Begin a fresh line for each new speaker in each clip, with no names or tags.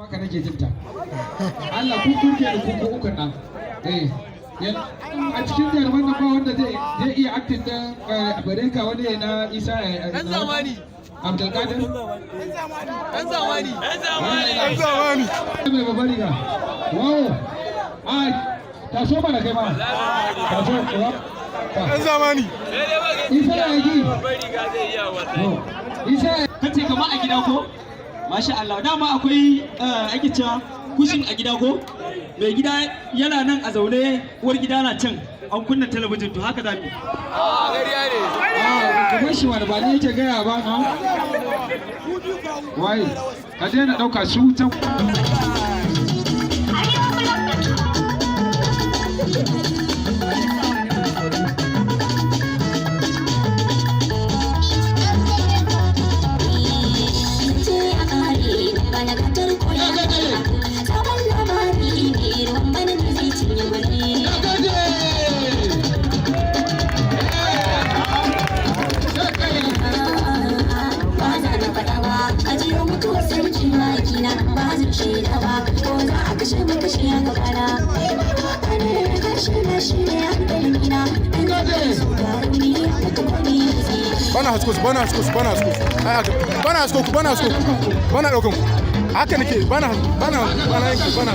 haka nake jin ta Allah ku kurke da ku uku nan a cikin jaruman nan ba wanda zai iya acting din Bareka wani na Isa dan zamani Abdulkadir dan zamani mai babari ga wow ai taso mana kai ma taso
dan zamani
Isa ya yi
babari ga zai iya wannan
Isa
kace kamar a gida ko masha Allah dama akwai ake cewa kushin a gida ko mai gida yana nan a zaune uwar gida na can an kunna talabijin to haka zamu
gariya ne
kamar shi wani ba ni yake gaya ba na wai ka daina ɗauka su can
bana daukan ku haka nake bana yanki bana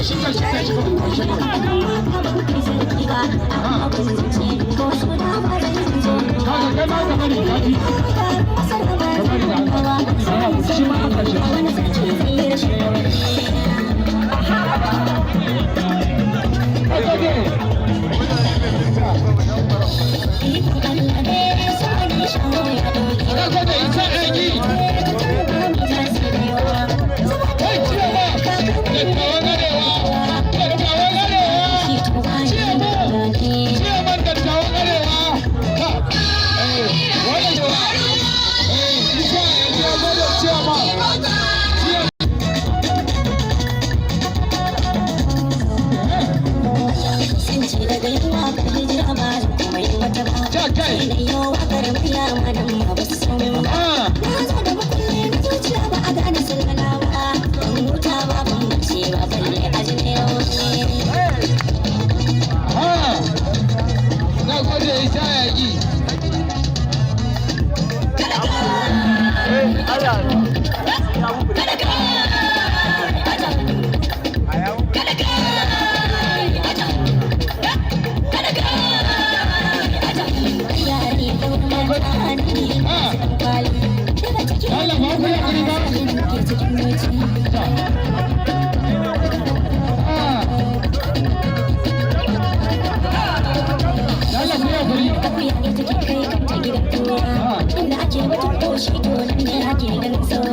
Inda ake mutum ko shi to nan ne ake ganin sau